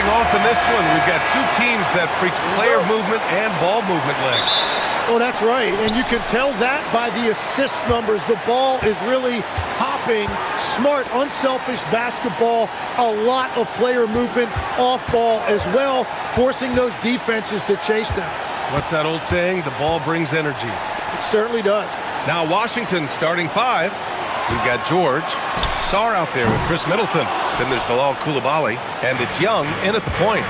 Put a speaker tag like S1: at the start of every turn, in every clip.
S1: off in this one. We've got two teams that preach player movement and ball movement legs.
S2: Oh, that's right. And you can tell that by the assist numbers. The ball is really hopping. Smart, unselfish basketball. A lot of player movement off ball as well, forcing those defenses to chase them.
S1: What's that old saying? The ball brings energy.
S2: It certainly does.
S1: Now Washington starting five. We've got George. Sarr out there with Chris Middleton. Then there's Bilal Coulibaly. And it's Young in at the point.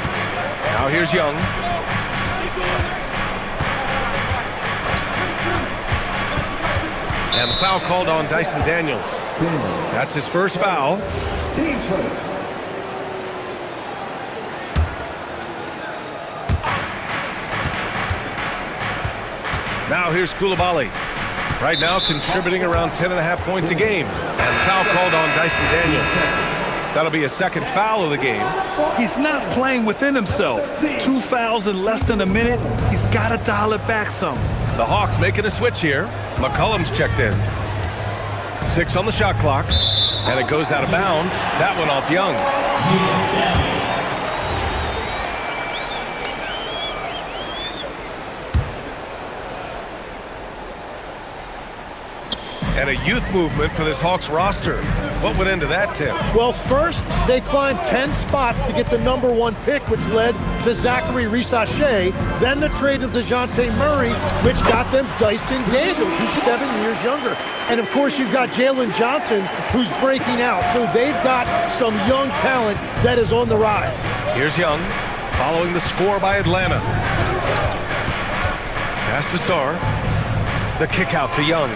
S1: Now here's Young. And the foul called on Dyson Daniels. That's his first foul. Now here's Coulibaly. Right now contributing around 10.5 points a game. And foul called on Dyson Daniels. That'll be a second foul of the game.
S3: He's not playing within himself. 2 fouls in less than a minute. He's got to dial it back some.
S1: The Hawks making a switch here. McCollum's checked in. 6 on the shot clock. And it goes out of bounds. That one off Young. And a youth movement for this Hawks roster. What went into that tip?
S2: Well, first, they climbed 10 spots to get the #1 pick, which led to Zachary Rissache. Then the trade of DeJounte Murray, which got them Dyson Daniels, who's 7 years younger. And, of course, you've got Jalen Johnson, who's breaking out. So they've got some young talent that is on the rise.
S1: Here's Young, following the score by Atlanta. Pass to Sarr. The kick out to Young.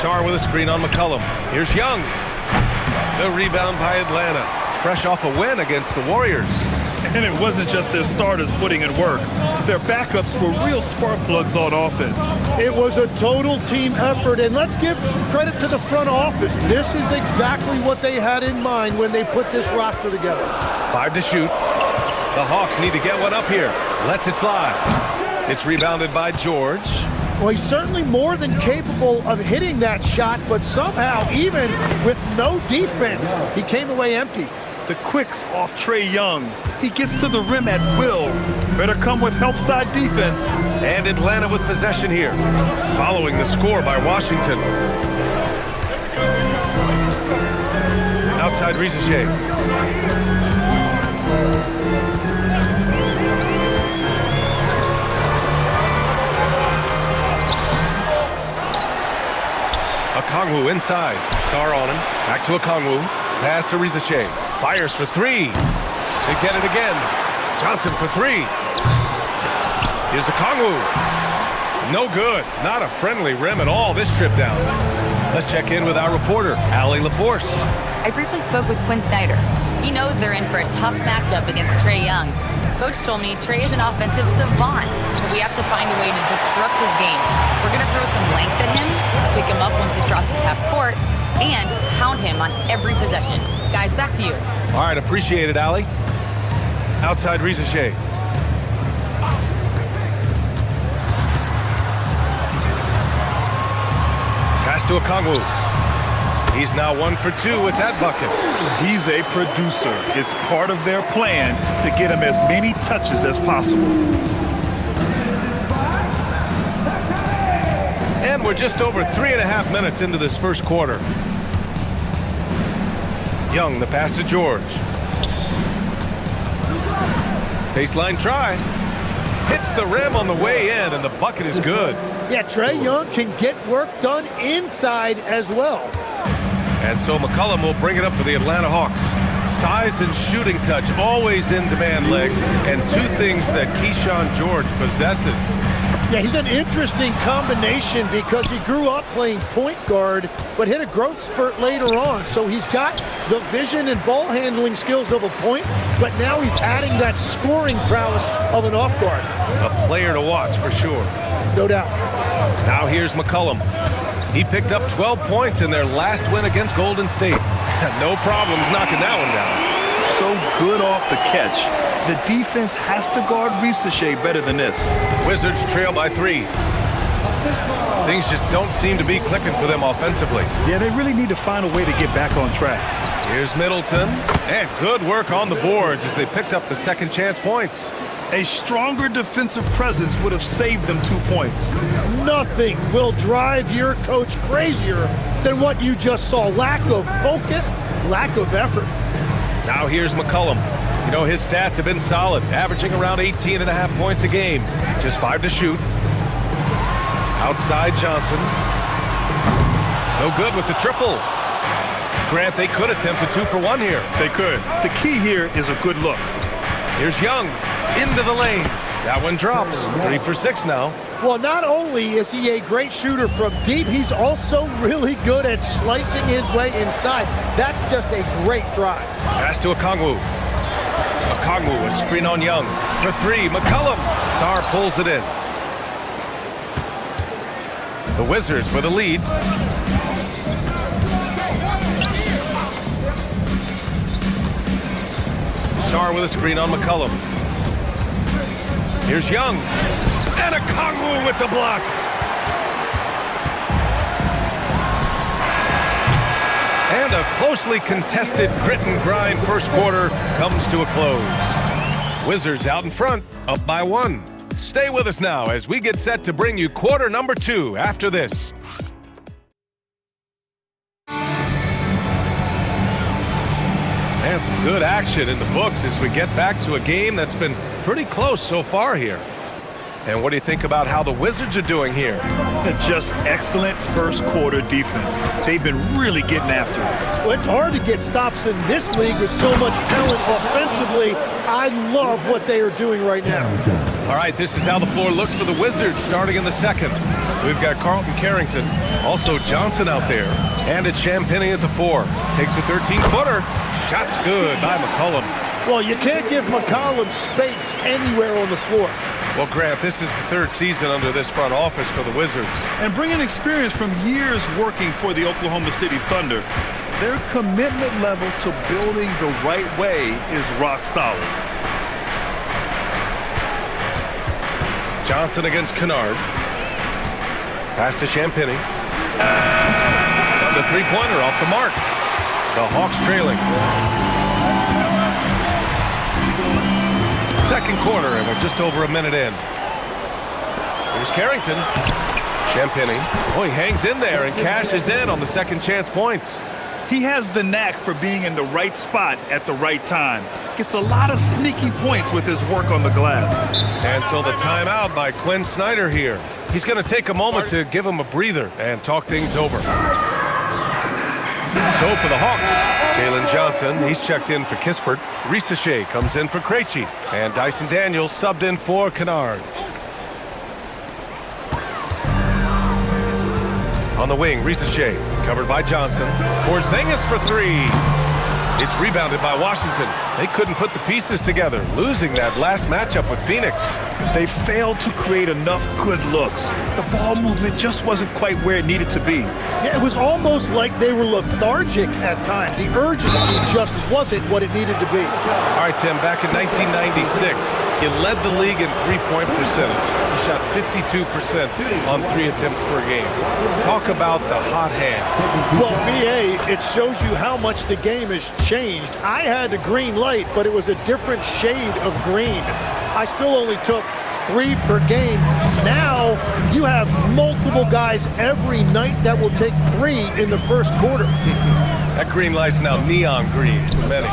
S1: Sarr with a screen on McCollum. Here's Young. The rebound by Atlanta. Fresh off a win against the Warriors.
S3: And it wasn't just their starters putting in work. Their backups were real spark plugs on offense.
S2: It was a total team effort, and let's give credit to the front office. This is exactly what they had in mind when they put this roster together.
S1: 5 to shoot. The Hawks need to get one up here. Lets it fly. It's rebounded by George.
S2: Well, he's certainly more than capable of hitting that shot, but somehow, even with no defense, he came away empty.
S3: The quicks off Trae Young. He gets to the rim at will. Better come with help side defense.
S1: And Atlanta with possession here, following the score by Washington. Outside Rissache. Okongwu inside. Sarr on him. Back to Okongwu. Pass to Rissache. Fires for 3. They get it again. Johnson for 3. Here's Okongwu. No good. Not a friendly rim at all this trip down. Let's check in with our reporter, Allie LaForce.
S4: I briefly spoke with Quinn Snyder. He knows they're in for a tough matchup against Trae Young. Coach told me Trae is an offensive savant, but we have to find a way to disrupt his game. We're going to throw some length at him, pick him up once he crosses half court, and pound him on every possession. Guys, back to you.
S1: All right, appreciate it, Allie. Outside Rissache. Pass to Okongwu. He's now 1 for 2 with that bucket.
S3: He's a producer. It's part of their plan to get him as many touches as possible.
S1: And we're just over 3.5 minutes into this first quarter. Young, the pass to George. Baseline try. Hits the rim on the way in, and the bucket is good.
S2: Yeah, Trae Young can get work done inside as well.
S1: And so McCollum will bring it up for the Atlanta Hawks. Size and shooting touch, always in demand, legs, and 2 things that Keyshawn George possesses.
S2: Yeah, he's an interesting combination because he grew up playing point guard, but hit a growth spurt later on. So he's got the vision and ball handling skills of a point, but now he's adding that scoring prowess of an off guard.
S1: A player to watch for sure.
S2: No doubt.
S1: Now here's McCollum. He picked up 12 points in their last win against Golden State. No problems knocking that one down.
S3: So good off the catch. The defense has to guard Rissache better than this.
S1: Wizards trail by 3. Things just don't seem to be clicking for them offensively.
S3: Yeah, they really need to find a way to get back on track.
S1: Here's Middleton, and good work on the boards as they picked up the second chance points.
S3: A stronger defensive presence would have saved them 2 points.
S2: Nothing will drive your coach crazier than what you just saw. Lack of focus, lack of effort.
S1: Now here's McCollum. You know, his stats have been solid, averaging around 18.5 points a game. Just 5 to shoot. Outside Johnson. No good with the triple. Grant, they could attempt a 2 for 1 here.
S3: They could. The key here is a good look.
S1: Here's Young into the lane. That one drops. 3 for 6 now.
S2: Well, not only is he a great shooter from deep, he's also really good at slicing his way inside. That's just a great drive.
S1: Pass to Okongwu. Okongwu, a screen on Young. For 3, McCollum. Sarr pulls it in. The Wizards with a lead. Sarr with a screen on McCollum. Here's Young. And Okongwu with the block. And a closely contested grit and grind first quarter comes to a close. Wizards out in front, up by 1. Stay with us now as we get set to bring you quarter number 2 after this. And some good action in the books as we get back to a game that's been pretty close so far here. And what do you think about how the Wizards are doing here?
S3: Just excellent first quarter defense. They've been really getting after it.
S2: Well, it's hard to get stops in this league with so much talent offensively. I love what they are doing right now.
S1: All right, this is how the floor looks for the Wizards starting in the second. We've got Carlton Carrington, also Johnson out there, and it's Champagnie at the 4. Takes a 13-footer. Shot's good by McCollum.
S2: Well, you can't give McCollum space anywhere on the floor.
S1: Well, Grant, this is the 3rd season under this front office for the Wizards.
S3: And bringing experience from years working for the Oklahoma City Thunder, their commitment level to building the right way is rock solid.
S1: Johnson against Kennard. Pass to Champagnie. The three-pointer off the mark. The Hawks trailing. Second quarter, and we're just over a minute in. Here's Carrington. Champagnie. Oh, he hangs in there and cashes in on the second chance points.
S3: He has the knack for being in the right spot at the right time. Gets a lot of sneaky points with his work on the glass.
S1: And so the timeout by Quinn Snyder here. He's going to take a moment to give him a breather and talk things over. So for the Hawks, Jalen Johnson, he's checked in for Kispert. Risache comes in for Krejci. And Dyson Daniels subbed in for Kennard. On the wing, Risache, covered by Johnson. Porzingis for 3. It's rebounded by Washington. They couldn't put the pieces together, losing that last matchup with Phoenix.
S3: They failed to create enough good looks. The ball movement just wasn't quite where it needed to be.
S2: Yeah, it was almost like they were lethargic at times. The urgency just wasn't what it needed to be.
S1: All right, Tim, back in 1996, he led the league in three-point percentage. He shot 52% on 3 attempts per game. Talk about the hot hand.
S2: Well, BA, it shows you how much the game has changed. I had a green light, but it was a different shade of green. I still only took 3 per game. Now you have multiple guys every night that will take 3 in the first quarter.
S1: That green light's now neon green for many.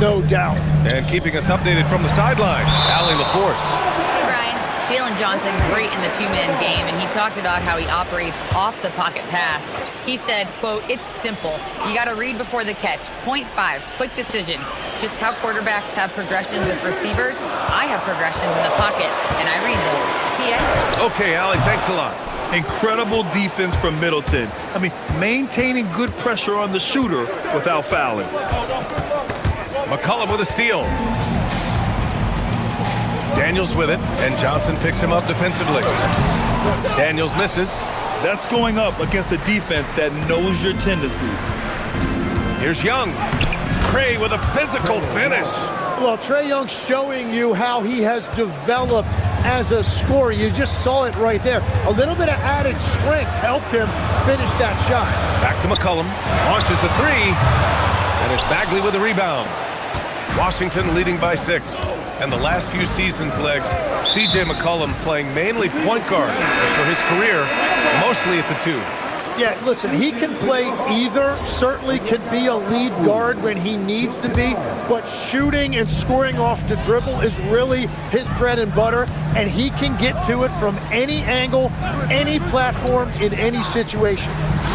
S2: No doubt.
S1: And keeping us updated from the sideline, Allie LaForce.
S4: Hey, Brian. Jalen Johnson, great in the two-man game, and he talked about how he operates off the pocket pass. He said, quote, "It's simple. You got to read before the catch. Point 5, quick decisions. Just how quarterbacks have progressions with receivers, I have progressions in the pocket, and I read those." P.S.
S1: Okay, Allie, thanks a lot.
S3: Incredible defense from Middleton. I mean, maintaining good pressure on the shooter without fouling.
S1: McCollum with a steal. Daniels with it, and Johnson picks him up defensively. Daniels misses.
S3: That's going up against a defense that knows your tendencies.
S1: Here's Young. Trae with a physical finish.
S2: Well, Trae Young showing you how he has developed as a scorer. You just saw it right there. A little bit of added strength helped him finish that shot.
S1: Back to McCollum. Launches a three. And it's Bagley with the rebound. Washington leading by 6. And the last few seasons, Legs, C.J. McCollum playing mainly point guard for his career, mostly at the 2.
S2: Yeah, listen, he can play either, certainly can be a lead guard when he needs to be, but shooting and scoring off the dribble is really his bread and butter, and he can get to it from any angle, any platform, in any situation.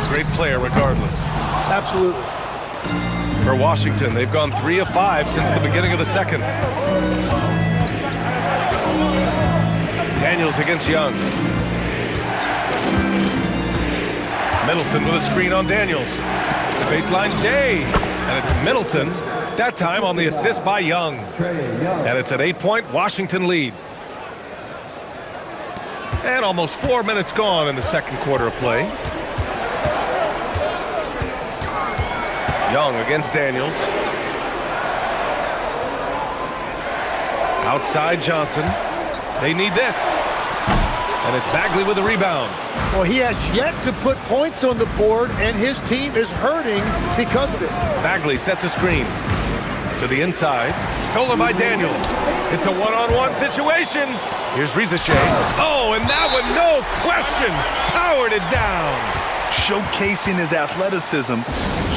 S1: Great player regardless.
S2: Absolutely.
S1: For Washington, they've gone 3 of 5 since the beginning of the second. Daniels against Young. Middleton with a screen on Daniels. The baseline Jay. And it's Middleton, that time on the assist by Young. And it's an 8-point Washington lead. And almost 4 minutes gone in the second quarter of play. Young against Daniels. Outside Johnson. They need this. And it's Bagley with the rebound.
S2: Well, he has yet to put points on the board, and his team is hurting because of it.
S1: Bagley sets a screen to the inside. Stolen by Daniels. It's a one-on-one situation. Here's Rizachet. Oh, and that one, no question, powered it down.
S3: Showcasing his athleticism.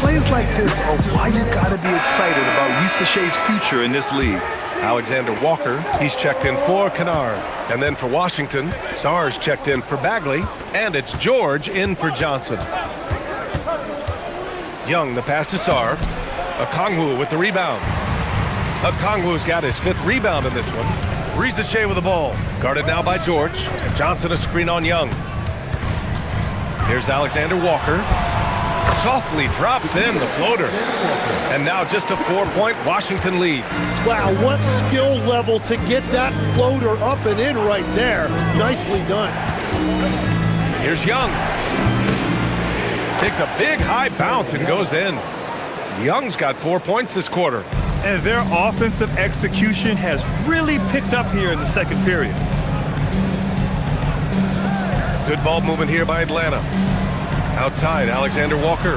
S3: Plays like this are why you gotta be excited about Rizzachet's future in this league.
S1: Alexander Walker, he's checked in for Kennard. And then for Washington, Sarge checked in for Bagley. And it's George in for Johnson. Young, the pass to Sarge. Okongwu with the rebound. Okongwu's got his 5th rebound in this one. Rizachet with the ball. Guarded now by George. Johnson a screen on Young. Here's Alexander Walker. Softly drops in the floater. And now just a 4-point Washington lead.
S2: Wow, what skill level to get that floater up and in right there. Nicely done.
S1: Here's Young. Takes a big high bounce and goes in. Young's got 4 points this quarter.
S3: And their offensive execution has really picked up here in the second period.
S1: Good ball movement here by Atlanta. Outside, Alexander Walker.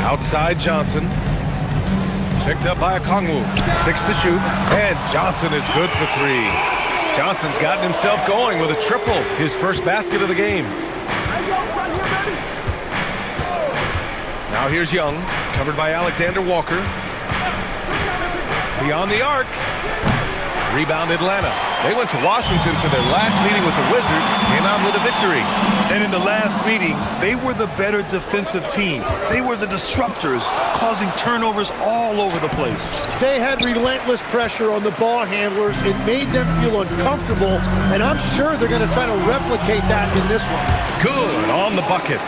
S1: Outside, Johnson. Picked up by Okongwu. 6 to shoot. And Johnson is good for 3. Johnson's gotten himself going with a triple. His first basket of the game. Now here's Young. Covered by Alexander Walker. Beyond the arc. Rebound Atlanta. They went to Washington for their last meeting with the Wizards. Came out with a victory.
S3: And in the last meeting, they were the better defensive team. They were the disruptors, causing turnovers all over the place.
S2: They had relentless pressure on the ball handlers. It made them feel uncomfortable, and I'm sure they're going to try to replicate that in this one.
S1: Good on the bucket.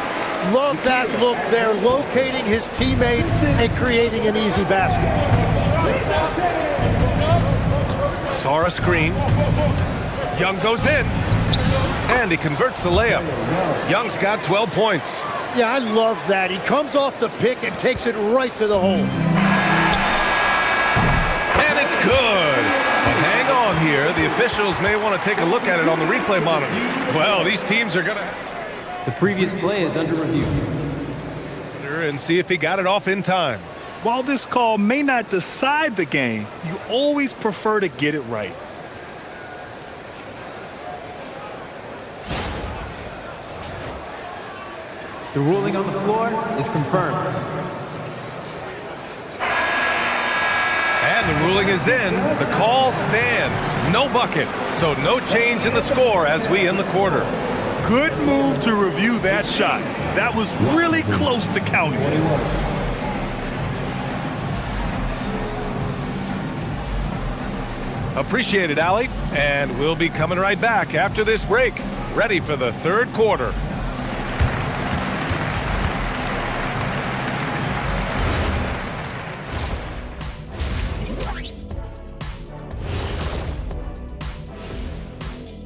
S2: Love that look there, locating his teammate and creating an easy basket.
S1: Saw a screen. Young goes in. And he converts the layup. Young's got 12 points.
S2: Yeah, I love that. He comes off the pick and takes it right to the hole.
S1: And it's good. But hang on here. The officials may want to take a look at it on the replay monitor. Well, these teams are going to...
S5: The previous play is under review.
S1: And see if he got it off in time.
S3: While this call may not decide the game, you always prefer to get it right.
S5: The ruling on the floor is confirmed.
S1: And the ruling is in. The call stands. No bucket. So no change in the score as we end the quarter.
S3: Good move to review that shot. That was really close to counting.
S1: Appreciate it, Allie. And we'll be coming right back after this break. Ready for the third quarter.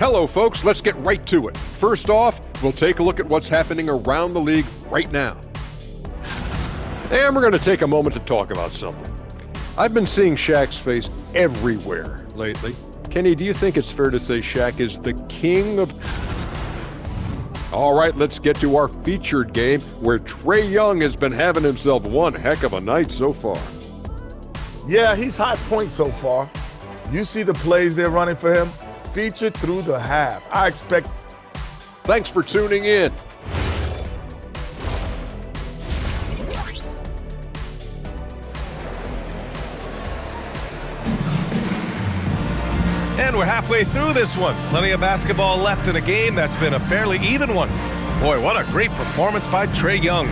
S6: Hello, folks. Let's get right to it. First off, we'll take a look at what's happening around the league right now. And we're going to take a moment to talk about something. I've been seeing Shaq's face everywhere lately. Kenny, do you think it's fair to say Shaq is the king of... All right, let's get to our featured game where Trae Young has been having himself one heck of a night so far.
S7: Yeah, he's high point so far. You see the plays they're running for him? Featured through the half. I expect...
S6: Thanks for tuning in.
S1: And we're halfway through this one. Plenty of basketball left in a game that's been a fairly even one. Boy, what a great performance by Trae Young.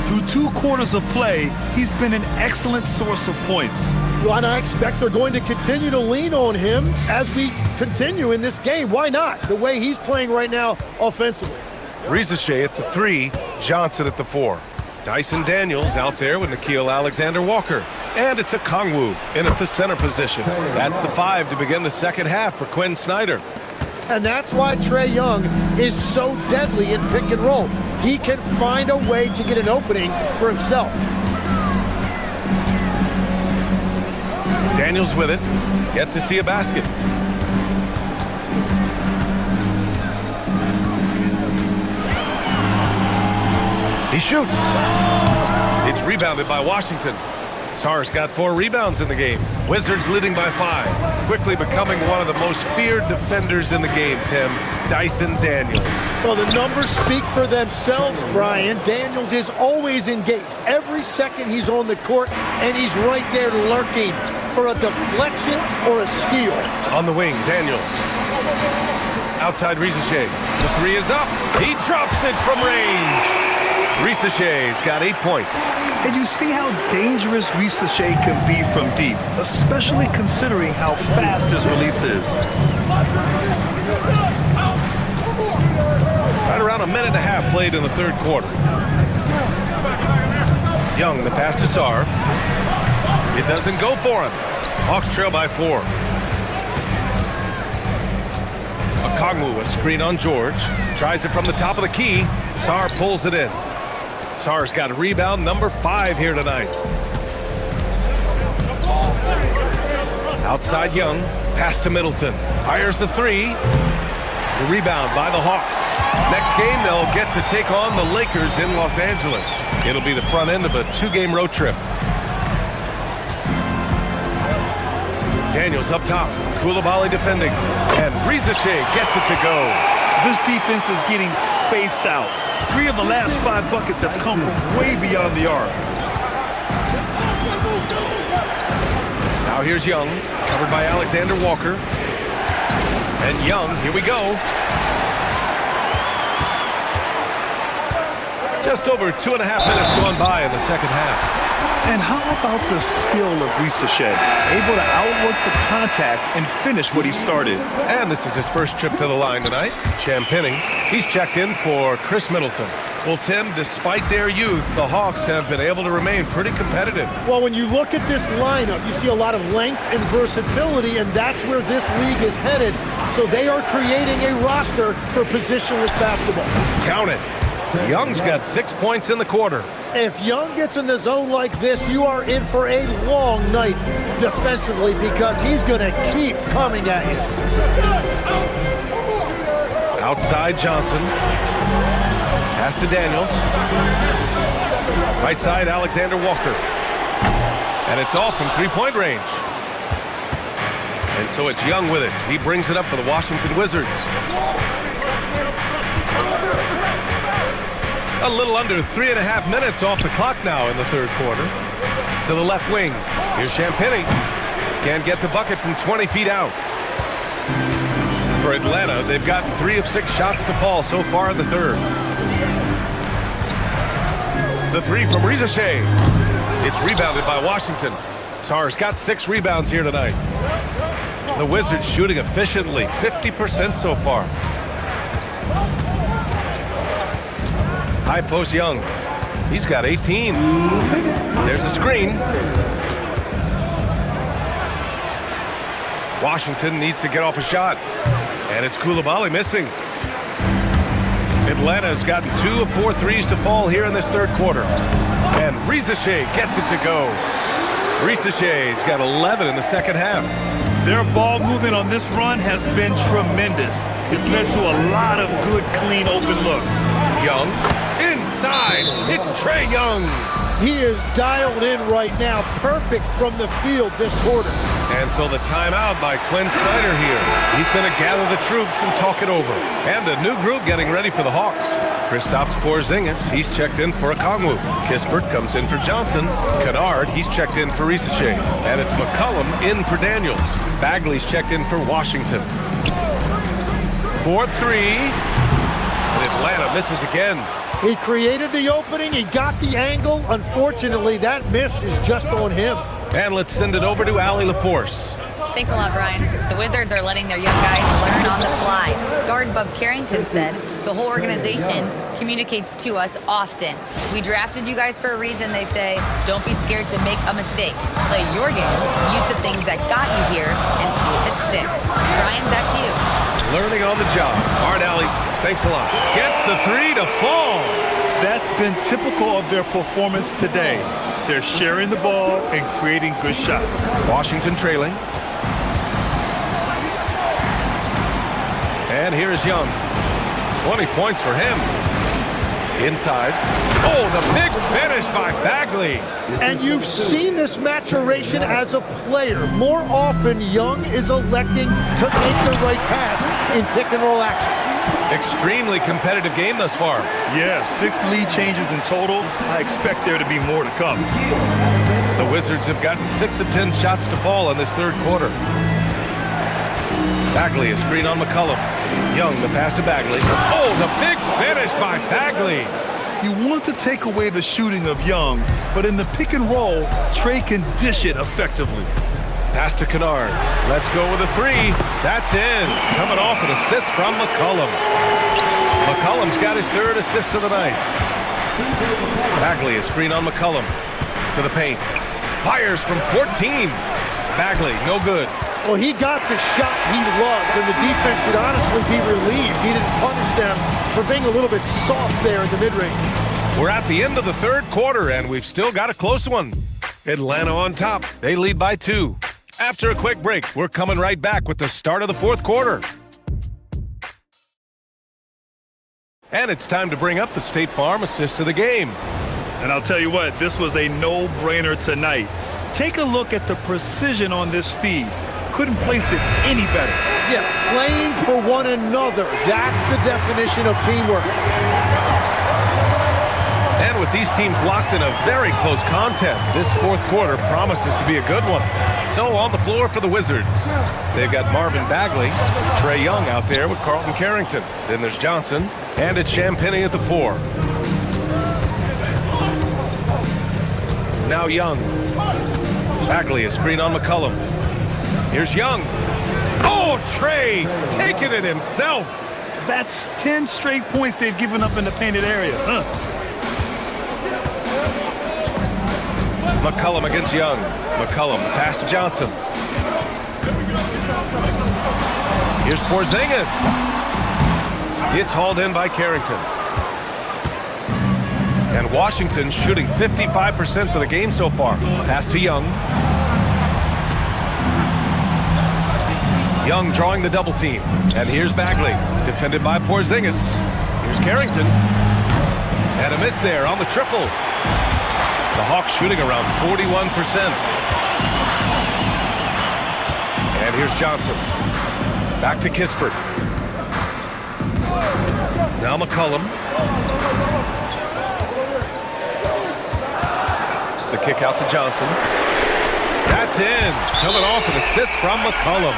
S3: Through 2 quarters of play, he's been an excellent source of points.
S2: Well, and I expect they're going to continue to lean on him as we continue in this game. Why not? The way he's playing right now offensively.
S1: Risache at the 3, Johnson at the 4. Dyson Daniels out there with Nickeil Alexander-Walker. And it's a Kongwu in at the center position. That's the 5 to begin the second half for Quinn Snyder.
S2: And that's why Trae Young is so deadly in pick and roll. He can find a way to get an opening for himself.
S1: Daniels with it. Yet to see a basket. He shoots. It's rebounded by Washington. Sarr's got 4 rebounds in the game. Wizards leading by 5. Quickly becoming one of the most feared defenders in the game, Tim. Dyson Daniels.
S2: Well, the numbers speak for themselves, Brian. Daniels is always engaged. Every second he's on the court, and he's right there lurking for a deflection or a steal.
S1: On the wing, Daniels. Outside Risache. The 3 is up. He drops it from range. Risache's got 8 points.
S3: And you see how dangerous Risache can be from deep, especially considering how fast his release is.
S1: Right around a minute and a half played in the third quarter. Young, the pass to Sarr. It doesn't go for him. Hawks trail by 4. Okongwu, a screen on George. Tries it from the top of the key. Sarr pulls it in. Sarr's got a rebound, number 5 here tonight. Outside Young, pass to Middleton. Fires the 3. The rebound by the Hawks. Next game, they'll get to take on the Lakers in Los Angeles. It'll be the front end of a 2-game road trip. Daniels up top. Koulibaly defending. And Risache gets it to go.
S3: This defense is getting spaced out. 3 of the last 5 buckets have come from way beyond the arc.
S1: Now here's Young, covered by Alexander-Walker. And Young, here we go. Just over 2.5 minutes gone by in the second half.
S3: And how about the skill of Risache? Able to outwork the contact and finish what he started.
S1: And this is his first trip to the line tonight. Champagning. He's checked in for Chris Middleton. Well, Tim, despite their youth, the Hawks have been able to remain pretty competitive.
S2: Well, when you look at this lineup, you see a lot of length and versatility, and that's where this league is headed. So they are creating a roster for positionless basketball.
S1: Count it. Young's got 6 points in the quarter.
S2: If Young gets in the zone like this, you are in for a long night defensively because he's going to keep coming at you.
S1: Outside Johnson. Pass to Daniels. Right side, Alexander-Walker. And it's off from 3-point range. And so it's Young with it. He brings it up for the Washington Wizards. A little under 3.5 minutes off the clock now in the third quarter. To the left wing. Here's Champagning. Can't get the bucket from 20 feet out. For Atlanta, they've gotten 3 of 6 shots to fall so far in the third. The 3 from Risache. It's rebounded by Washington. Sarr's got 6 rebounds here tonight. The Wizards shooting efficiently, 50% so far. High post Young. He's got 18. There's a screen. Washington needs to get off a shot. And it's Koulibaly missing. Atlanta's gotten 2 of 4 threes to fall here in this third quarter. And Risache gets it to go. Risache's got 11 in the second half.
S3: Their ball movement on this run has been tremendous. It's led to a lot of good, clean, open looks.
S1: Young, inside, it's Trae Young.
S2: He is dialed in right now, perfect from the field this quarter.
S1: And so the timeout by Quinn Snyder here. He's going to gather the troops and talk it over. And a new group getting ready for the Hawks. Kristaps Porzingis, he's checked in for Okongwu. Kispert comes in for Johnson. Kennard, he's checked in for Risache. And it's McCollum in for Daniels. Bagley's checked in for Washington. 4-3. And Atlanta misses again.
S2: He created the opening, he got the angle. Unfortunately, that miss is just on him.
S1: And let's send it over to Allie LaForce.
S4: Thanks a lot, Brian. The Wizards are letting their young guys learn on the fly. Guard Bub Carrington said the whole organization communicates to us often. We drafted you guys for a reason, they say. Don't be scared to make a mistake. Play your game, use the things that got you here, and see if it sticks. Brian, back to you.
S1: Learning on the job. All right, Allie, thanks a lot. Gets the three to fall.
S3: That's been typical of their performance today. They're sharing the ball and creating good shots.
S1: Washington trailing. And here's Young. 20 points for him. Inside. Oh, the big finish by Bagley.
S2: And you've seen this maturation as a player. More often, Young is electing to make the right pass in pick and roll action.
S1: Extremely competitive game thus far.
S3: Yeah, 6 lead changes in total. I expect there to be more to come.
S1: The Wizards have gotten 6 of 10 shots to fall in this third quarter. Bagley, a screen on McCollum. Young, the pass to Bagley. Oh, the big finish by Bagley.
S3: You want to take away the shooting of Young, but in the pick and roll, Trae can dish it effectively.
S1: Pass to Kennard. Let's go with a three. That's in. Coming off an assist from McCollum. McCollum's got his 3rd assist of the night. Bagley, a screen on McCollum. To the paint. Fires from 14. Bagley, no good.
S2: Well, he got the shot he loved, and the defense should honestly be relieved. He didn't punish them for being a little bit soft there in the mid-range.
S1: We're at the end of the third quarter, and we've still got a close one. Atlanta on top. They lead by 2. After a quick break, we're coming right back with the start of the fourth quarter. And it's time to bring up the State Farm assist of the game.
S3: And I'll tell you what, this was a no-brainer tonight. Take a look at the precision on this feed. Couldn't place it any better.
S2: Yeah, playing for one another. That's the definition of teamwork.
S1: And with these teams locked in a very close contest, this fourth quarter promises to be a good one. So on the floor for the Wizards, they've got Marvin Bagley, Trae Young out there with Carlton Carrington. Then there's Johnson, and it's Champagnie at the 4. Now Young. Bagley, a screen on McCollum. Here's Young. Oh, Trae taking it himself.
S3: That's 10 straight points they've given up in the painted area.
S1: McCollum against Young. McCollum, pass to Johnson. Here's Porzingis. It's hauled in by Carrington. And Washington shooting 55% for the game so far. Pass to Young. Young drawing the double team. And here's Bagley, defended by Porzingis. Here's Carrington. And a miss there on the triple. The Hawks shooting around 41%. And here's Johnson. Back to Kispert. Now McCollum. The kick out to Johnson. That's in. Coming off an assist from McCollum.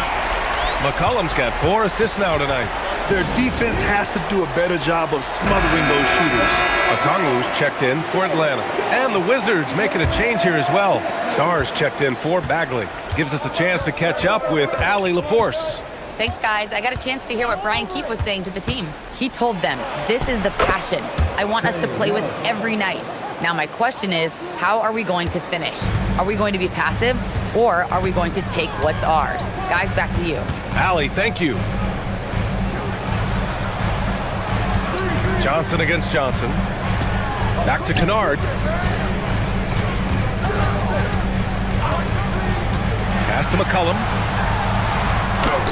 S1: McCollum's got 4 assists now tonight.
S3: Their defense has to do a better job of smothering those shooters.
S1: Okongwu's checked in for Atlanta. And the Wizards making a change here as well. Sarr's checked in for Bagley. Gives us a chance to catch up with Allie LaForce.
S4: Thanks, guys. I got a chance to hear what Brian Keefe was saying to the team. He told them, this is the passion I want us to play with every night. Now my question is, how are we going to finish? Are we going to be passive, or are we going to take what's ours? Guys, back to you.
S1: Allie, thank you. Johnson against Johnson. Back to Kennard. Pass to McCollum.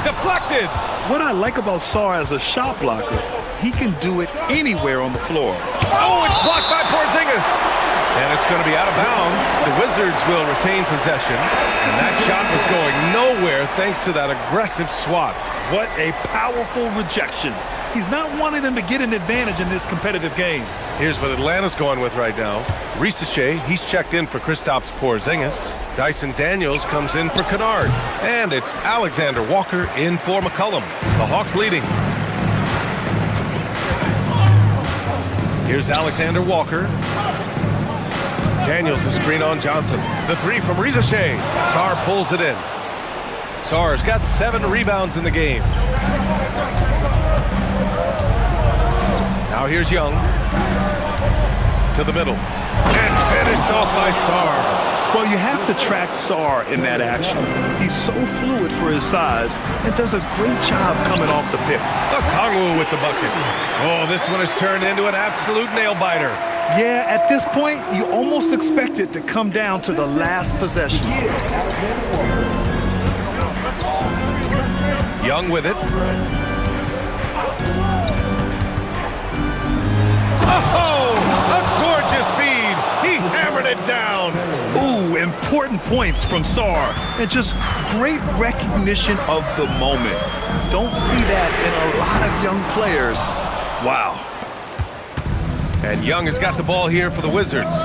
S1: Deflected.
S3: What I like about Sarr as a shot blocker, he can do it anywhere on the floor.
S1: Oh, it's blocked by Porzingis. And it's going to be out of bounds. The Wizards will retain possession. And that shot was going nowhere thanks to that aggressive swat.
S3: What a powerful rejection. He's not wanting them to get an advantage in this competitive game.
S1: Here's what Atlanta's going with right now. Risache, he's checked in for Kristaps Porzingis. Dyson Daniels comes in for Kennard. And it's Alexander Walker in for McCollum. The Hawks leading. Here's Alexander Walker. Daniels a screen on Johnson. The three from Risache. Sarr pulls it in. Sarr's got 7 rebounds in the game. Now here's Young. To the middle. And finished off by Sarr.
S3: Well, you have to track Sarr in that action. He's so fluid for his size and does a great job coming off the pick.
S1: Okongwu with the bucket. Oh, this one has turned into an absolute nail-biter.
S3: Yeah, at this point, you almost expect it to come down to the last possession.
S1: Young with it. Oh, a gorgeous feed. He hammered it down.
S3: Ooh, important points from Sarr. And just great recognition of the moment. Don't see that in a lot of young players. Wow.
S1: And Young has got the ball here for the Wizards.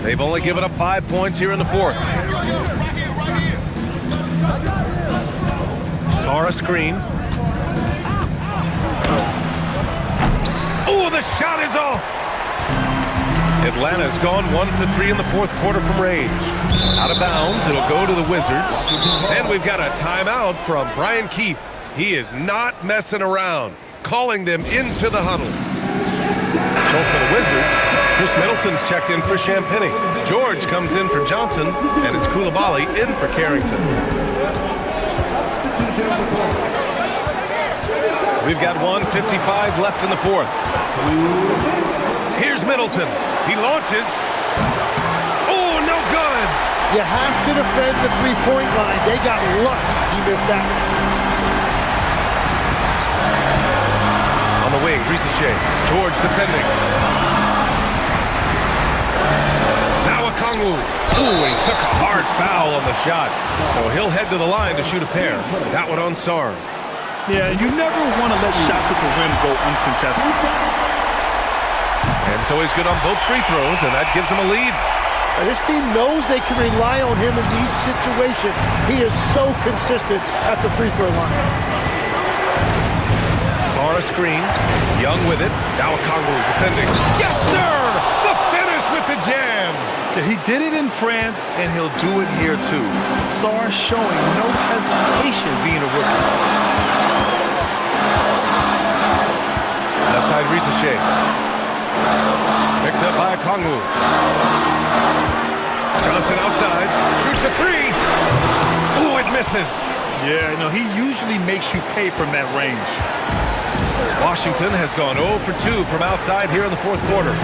S1: They've only given up 5 points here in the fourth. Sarr a screen. Oh, the shot is off. Atlanta's gone 1 for 3 in the fourth quarter from range. Out of bounds, it'll go to the Wizards. And we've got a timeout from Brian Keefe. He is not messing around, calling them into the huddle. So for the Wizards, Chris Middleton's checked in for Champagny. George comes in for Johnson, and it's Coulibaly in for Carrington. We've got 1:55 left in the fourth. Here's Middleton. He launches. Oh, no good.
S2: You have to defend the three-point line. They got lucky he missed that one.
S1: On the wing, Risache. George defending. Now Okongwu. Ooh, he took a hard foul on the shot. So he'll head to the line to shoot a pair. That one on Sarr.
S3: Yeah, you never want to let shots at the rim go uncontested.
S1: And so he's good on both free throws, and that gives him a lead.
S2: And this team knows they can rely on him in these situations. He is so consistent at the free throw line.
S1: Sarr a screen. Young with it. Now Okongwu defending. Yes, sir! The finish with the jam!
S3: Yeah, he did it in France, and he'll do it here too. Sarr showing no hesitation being a rookie.
S1: Left side, Risache. Picked up by Okongwu. Johnson outside. Shoots a three. Ooh, it misses.
S3: Yeah, no, he usually makes you pay from that range.
S1: Washington has gone 0 for 2 from outside here in the fourth quarter.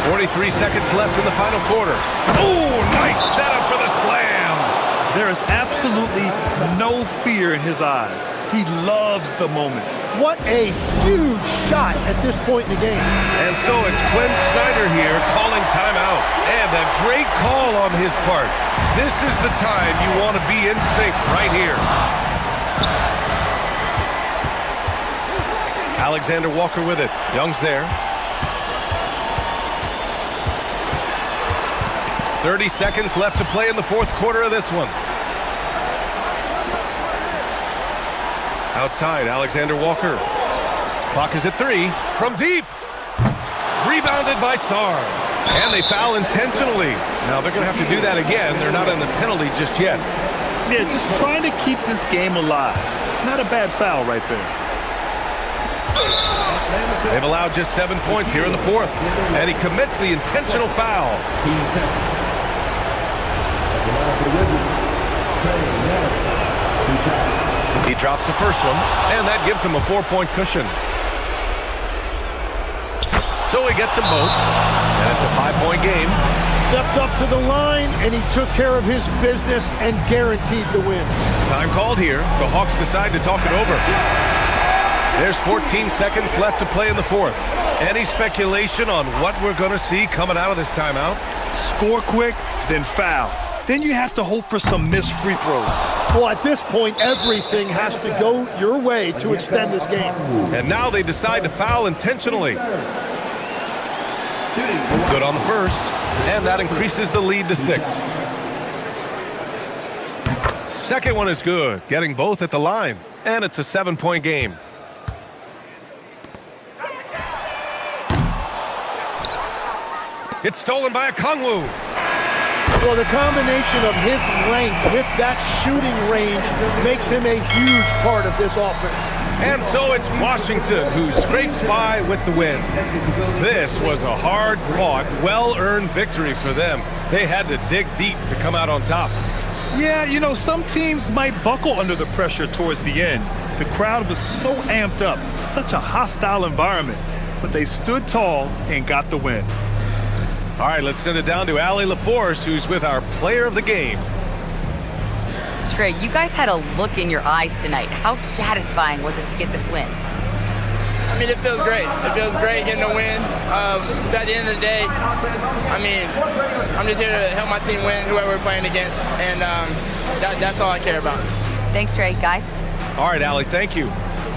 S1: 43 seconds left in the final quarter. Ooh, nice setup for the slam.
S3: There is absolutely no fear in his eyes. He loves the moment.
S2: What a huge shot at this point in the game.
S1: And so it's Quinn Snyder here calling timeout. And a great call on his part. This is the time you want to be in sync right here. Alexander Walker with it. Young's there. 30 seconds left to play in the fourth quarter of this one. Outside, Alexander Walker. Clock is at 3. From deep. Rebounded by Sarr. And they foul intentionally. Now they're going to have to do that again. They're not on the penalty just yet.
S3: Yeah, just trying to keep this game alive. Not a bad foul right there.
S1: They've allowed just 7 points here in the fourth. And he commits the intentional foul. He drops the first one, and that gives him a 4-point cushion. So he gets them both, and it's a 5-point game.
S2: stepped up to the line, and he took care of his business and guaranteed the win.
S1: Time called here. The Hawks decide to talk it over. There's 14 seconds left to play in the fourth. Any speculation on what we're going to see coming out of this timeout?
S3: Score quick, then foul. Then you have to hope for some missed free throws.
S2: Well, at this point, everything has to go your way to extend this game.
S1: And now they decide to foul intentionally. Good on the first, and that increases the lead to 6. Second one is good, getting both at the line, and it's a 7-point game. It's stolen by Okongwu.
S2: Well, the combination of his length with that shooting range makes him a huge part of this offense.
S1: And so it's Washington who scrapes by with the win. This was a hard-fought, well-earned victory for them. They had to dig deep to come out on top.
S3: Yeah, you know, some teams might buckle under the pressure towards the end. The crowd was so amped up, such a hostile environment, but they stood tall and got the win.
S1: All right, let's send it down to Allie LaForce, who's with our player of the game.
S4: Trae, you guys had a look in your eyes tonight. How satisfying was it to get this win?
S8: I mean, it feels great. It feels great getting a win. But at the end of the day, I mean, I'm just here to help my team win, whoever we're playing against, and that's all I care about.
S4: Thanks, Trae. Guys?
S1: All right, Allie, thank you.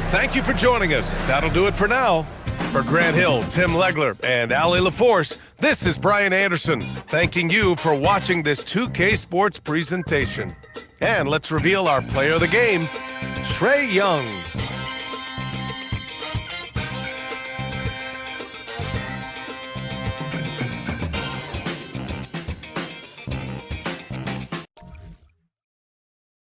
S1: Thank you for joining us. That'll do it for now. For Grant Hill, Tim Legler, and Allie LaForce, this is Brian Anderson, thanking you for watching this 2K Sports presentation. And let's reveal our player of the game, Trae Young.